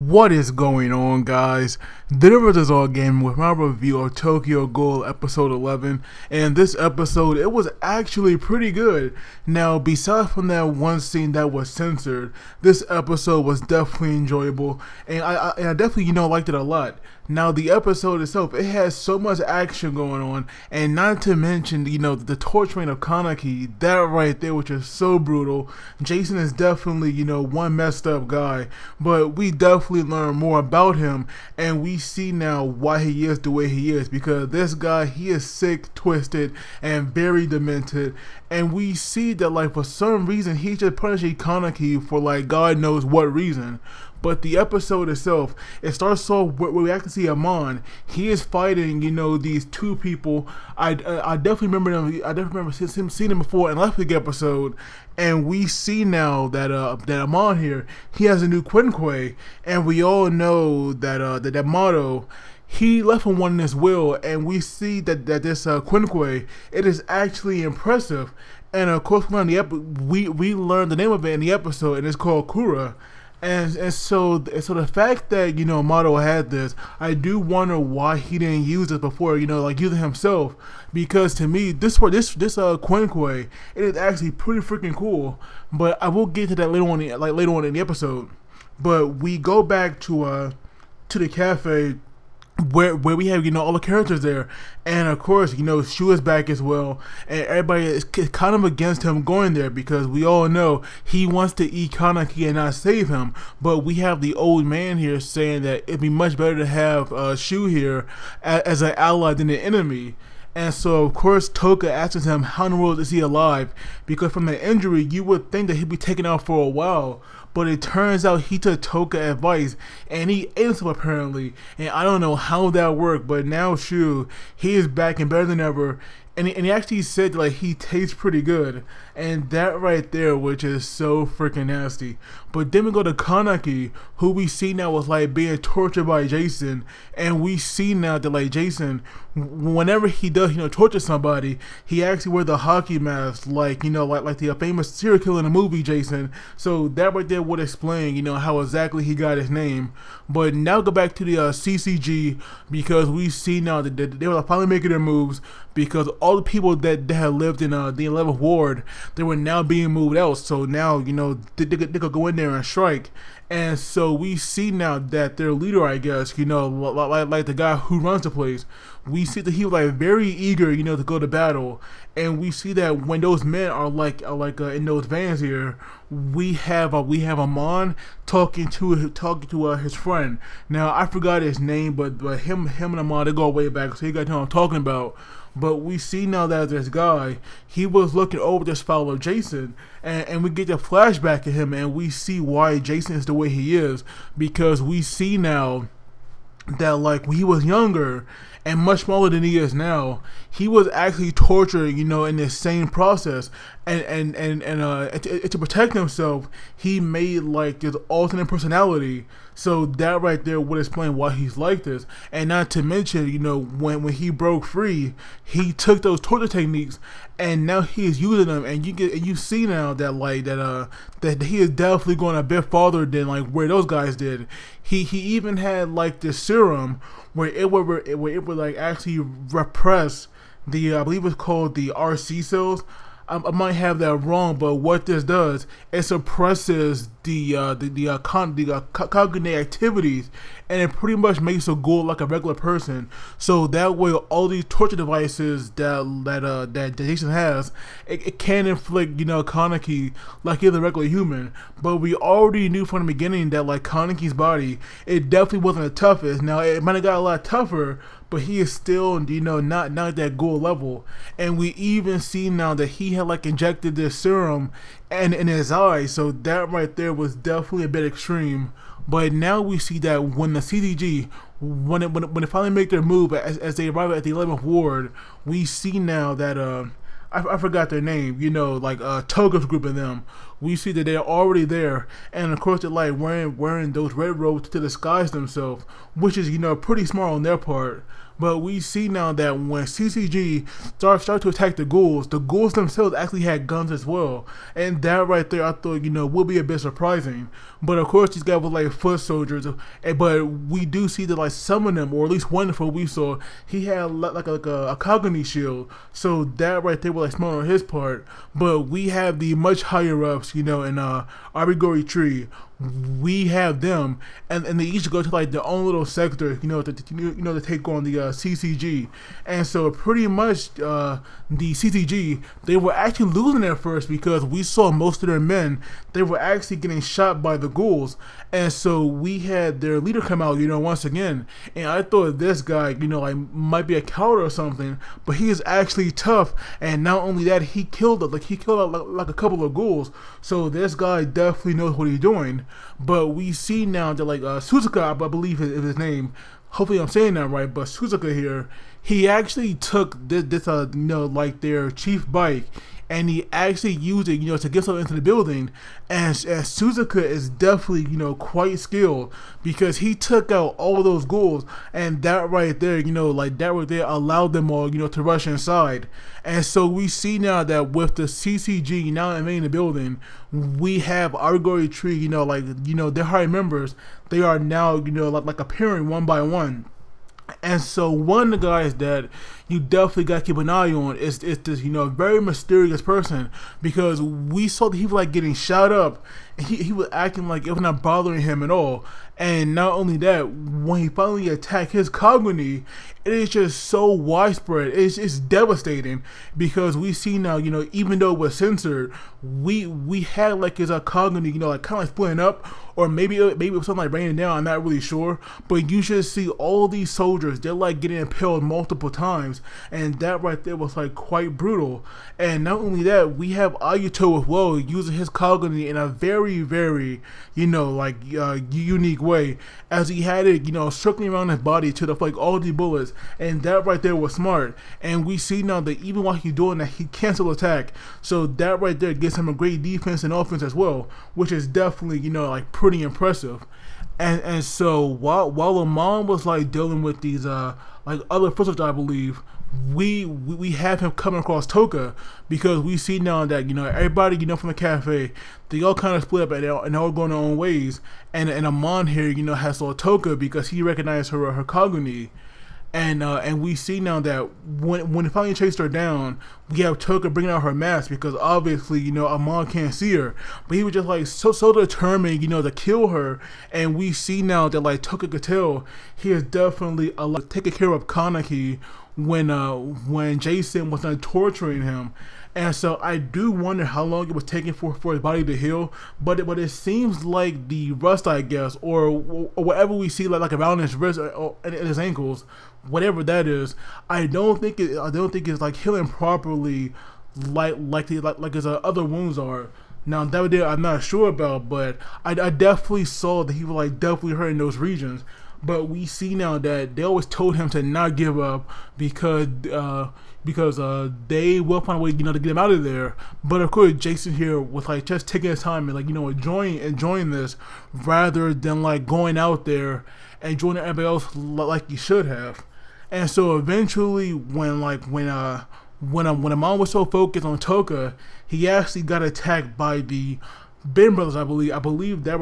What is going on, guys? The Difference is All Gaming with my review of Tokyo Ghoul episode 11. And this episode, it was actually pretty good. Now, besides from that one scene that was censored, this episode was definitely enjoyable, and I definitely liked it a lot. Now, the episode itself, it has so much action going on, and not to mention the torturing of Kaneki, that right there, which is so brutal. Jason is definitely one messed up guy, but we definitely learn more about him, and we see now why he is the way he is, because this guy, he is sick, twisted, and very demented. And we see that for some reason he's just punishing Kaneki for God knows what reason. But the episode itself, it starts off where we actually see Amon. He is fighting, these two people. I definitely remember them. I definitely remember seeing them before in last week's episode. And we see now that that Amon here, he has a new Quinque, and we all know that that motto, he left him one in his will, and we see that this Quinque, it is actually impressive. And of course, we learned the name of it in the episode, and it's called Kura. And so the fact that Motto had this, I do wonder why he didn't use it before, use it himself, because to me this Quinque, it is actually pretty freaking cool. But I will get to that later on in the episode. But we go back to the cafe where we have all the characters there, and of course Shu is back as well, and everybody is kind of against him going there because we all know he wants to eat Kaneki and not save him. But we have the old man here saying that it'd be much better to have Shu here as an ally than an enemy. And so of course Toka asks him how in the world is he alive, because from the injury you would think that he'd be taken out for a while. But it turns out he took Toka advice and he ate himself apparently. And I don't know how that worked, but now Shu, he is back and better than ever. And he actually said he tastes pretty good. And that right there, which is so freaking nasty. But then we go to Kaneki, who we see now was being tortured by Jason. And we see now that Jason, whenever he does torture somebody, he actually wears the hockey mask, like the famous serial killer in the movie Jason. So that right there would explain how exactly he got his name. But now go back to the CCG, because we see now that they were finally making their moves, because all the people that had lived in the 11th ward, they were now being moved out. So now they could go in there and strike. And so we see now that their leader, I guess, like the guy who runs the place, we see that he was very eager, to go to battle. And we see that when those men are in those vans here, we have Amon talking to his friend. Now I forgot his name, but him and Amon, they go way back, so you guys know what I'm talking about. But we see now that this guy, he was looking over this file of Jason, and we get a flashback of him, and we see why Jason is the way he is, because we see now that when he was younger and much smaller than he is now, he was actually tortured, in this same process, and to protect himself, he made this alternate personality. So that right there would explain why he's like this. And not to mention, when he broke free, he took those torture techniques, and now he is using them, and you see now that that he is definitely going a bit farther than where those guys did. He even had this serum where it would actually repress the I believe it's called the RC cells. I might have that wrong, but what this does, it suppresses the cognitive activities, and it pretty much makes a ghoul like a regular person. So that way, all these torture devices that Jason has, it can inflict Kaneki like he's a regular human. But we already knew from the beginning that Kaneki's body, it definitely wasn't the toughest. Now it might have got a lot tougher, but he is still not that Ghoul level. And we even see now that he had injected this serum and in his eyes, so that right there was definitely a bit extreme. But now we see that when the CCG, when they finally make their move as they arrive at the 11th ward, we see now that I forgot their name, Toga's group of them. We see that they're already there, and of course they're wearing those red robes to disguise themselves, which is pretty smart on their part. But we see now that when CCG started to attack the ghouls themselves actually had guns as well. And that right there, I thought, would be a bit surprising. But of course, these guys were like foot soldiers. But we do see that like some of them, or at least one from what we saw, he had like a Kaneki shield. So that right there was like smart on his part. But we have the much higher ups, in Arigori Tree. We have them, and they each go to like their own little sector, to take on the CCG. And so pretty much the CCG, they were actually losing at first because we saw most of their men, they were actually getting shot by the ghouls. And so we had their leader come out, once again, and I thought this guy, like might be a coward or something, but he is actually tough. And not only that, he killed like a couple of ghouls. So this guy definitely knows what he's doing. But we see now that like Suzuka, I believe is his name. Hopefully I'm saying that right. But Suzuka here, he actually took this like their chief bike, and he actually used it, to get something into the building. And Suzuka is definitely, quite skilled, because he took out all those ghouls, and that right there, like that right there allowed them all, to rush inside. And so we see now that with the CCG now invading the building, we have Arigori Tree, their high members, they are now, like appearing one by one. And so one of the guys that you definitely got to keep an eye on is this, very mysterious person, because we saw that he was like getting shot up, and he was acting like it was not bothering him at all. And not only that, when he finally attacked his Kaneki, it is just so widespread. It's devastating, because we see now, even though it was censored, we had like his Kaneki, like kind of like splitting up, or maybe it was something like raining down. I'm not really sure, but you should see all these soldiers, they're like getting impaled multiple times, and that right there was like quite brutal. And not only that, we have Ayuto as well, using his Kaneki in a very, very, unique way, as he had it, circling around his body to deflect all the bullets. And that right there was smart. And we see now that even while he's doing that, he cancel attack. So that right there gives him a great defense and offense as well, which is definitely, like pretty impressive. And so while Amon was like dealing with these like other footsteps, I believe, we have him coming across Toka, because we see now that everybody from the cafe, they all kind of split up, and they're all going their own ways. And Amon here has saw Toka because he recognized her Kaneki. And we see now that when they finally chased her down, we have Toka bringing out her mask, because obviously Amon can't see her, but he was just like so determined to kill her. And we see now that like Toka could tell he is definitely taking care of Kaneki when Jason was not torturing him. And so I do wonder how long it was taking for his body to heal, but it seems like the rust, I guess, or whatever we see like around his wrist or his ankles, whatever that is, I don't think it's like healing properly like his other wounds are. Now that day I'm not sure about, but I definitely saw that he was like definitely hurt in those regions. But we see now that they always told him to not give up, because they will find a way, to get him out of there. But of course, Jason here was like just taking his time and like enjoying this, rather than like going out there and joining everybody else like he should have. And so eventually, when Amon was so focused on Toka, he actually got attacked by the Ben brothers. I believe that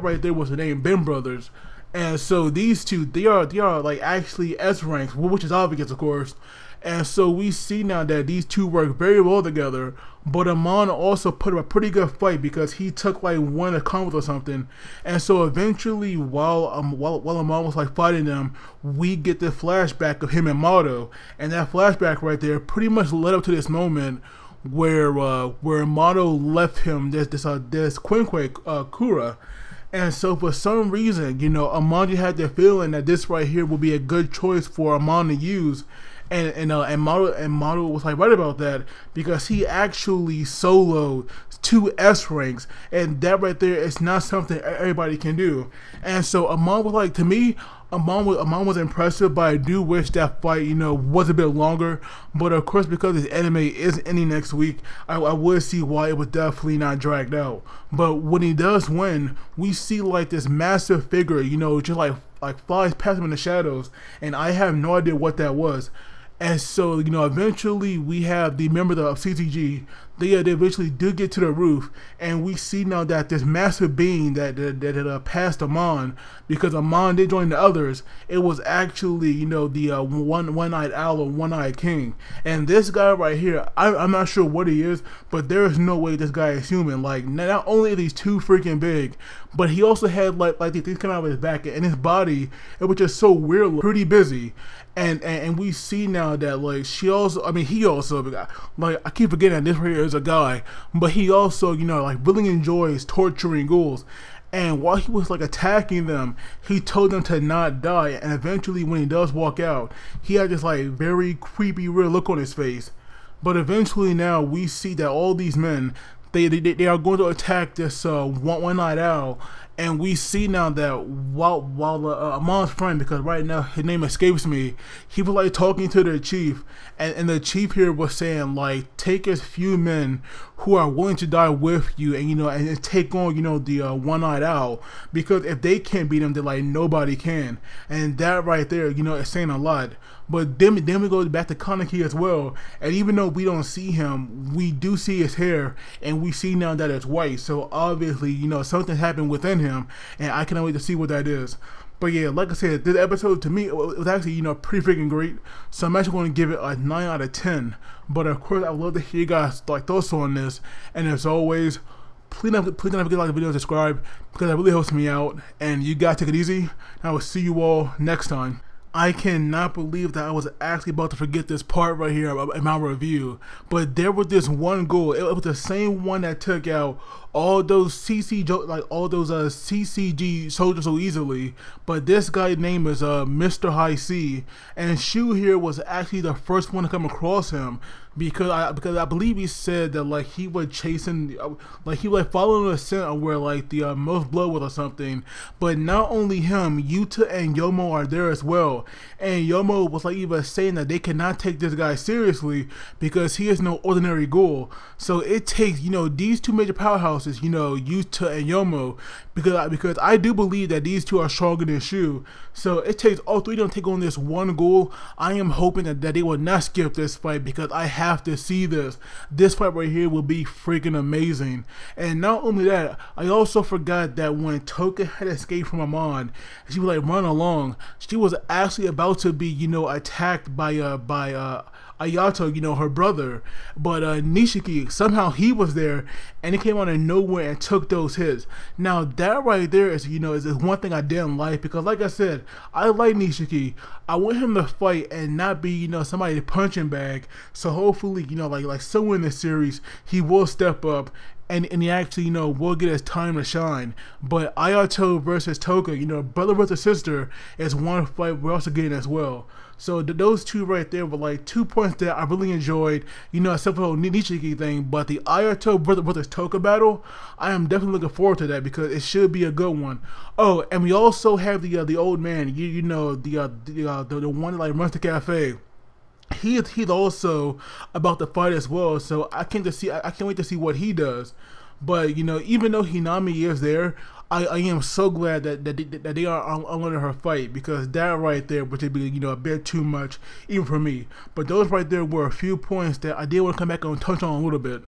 right there was the name, Ben brothers. And so these two, they are like actually S ranks, which is obvious, of course. And so we see now that these two work very well together. But Amon also put up a pretty good fight, because he took like one of the combos or something. And so eventually, while Amon was like fighting them, we get the flashback of him and Mato. And that flashback right there pretty much led up to this moment where Mato left him this Quinque Kura. And so for some reason, Amon had the feeling that this right here would be a good choice for Amon to use. And Mato was like right about that, because he actually soloed 2 S ranks, and that right there is not something everybody can do. And so Amon was like, to me, Amon was impressive, but I do wish that fight, was a bit longer. But of course, because this anime is ending next week, I would see why it was definitely not dragged out. But when he does win, we see like this massive figure, just like flies past him in the shadows, and I have no idea what that was. And so, eventually we have the members of CCG. They eventually do get to the roof, and we see now that this massive being that passed Amon, because Amon did join the others. It was actually, the one-eyed owl or one-eyed king. And this guy right here, I'm not sure what he is, but there is no way this guy is human. Like, not only are these too freaking big, but he also had like these things coming out of his back, and his body, it was just so weird, pretty busy. And we see now that like he also, like, I keep forgetting that this right here is a guy, but he also, like really enjoys torturing ghouls. And while he was like attacking them, he told them to not die. And eventually when he does walk out, he had this like very creepy weird look on his face. But eventually now we see that all these men, they are going to attack this one-eyed owl. And we see now that while Amon's friend, because right now his name escapes me, he was like talking to the chief, and the chief here was saying like, take as few men who are willing to die with you, and and take on the one-eyed owl, because if they can't beat him, then like nobody can. And that right there, is saying a lot. But then we go back to Kaneki as well, and even though we don't see him, we do see his hair, and we see now that it's white. So obviously, something happened within him, and I cannot wait to see what that is. But yeah, like I said, this episode to me, it was actually pretty freaking great. So I'm actually going to give it a 9 out of 10. But of course, I'd love to hear you guys like thoughts on this. And as always, please don't forget to like the video and subscribe, because that really helps me out. And you guys take it easy. And I will see you all next time. I cannot believe that I was actually about to forget this part right here in my review. But there was this one ghoul. It was the same one that took out all those CCG soldiers so easily. But this guy's name is Mr. High C, and Shu here was actually the first one to come across him, because I believe he said that like he was chasing, like he was like following a scent of where like the most blood was or something. But not only him, Yuta and Yomo are there as well. And Yomo was like even saying that they cannot take this guy seriously because he is no ordinary ghoul. So it takes these two major powerhouses, Yuta and Yomo, because I do believe that these two are stronger than Shu. So it takes all three of them to take on this one ghoul. I am hoping that they will not skip this fight, because I have to see this. This fight right here will be freaking amazing. And not only that, I also forgot that when Toka had escaped from Amon, she was like running along, she was actually about to be attacked by Ayato, her brother. But Nishiki, somehow he was there, and he came out of nowhere and took those hits. Now that right there is is one thing I didn't like, because like I said, I like Nishiki. I want him to fight and not be somebody's punching bag. So hopefully like somewhere in the series he will step up, and he actually will get his time to shine. But Ayato versus Toka, brother versus sister, is one fight we're also getting as well. So those two right there were like 2 points that I really enjoyed, except for the whole Nishiki thing. But the Ayato versus Toka battle, I am definitely looking forward to that, because it should be a good one. Oh, and we also have the old man, the one that like runs the cafe. He's also about to fight as well. So I can't wait to see what he does. But even though Hinami is there, I am so glad that they are on letting her fight, because that right there would be a bit too much even for me. But those right there were a few points that I did want to come back and touch on a little bit.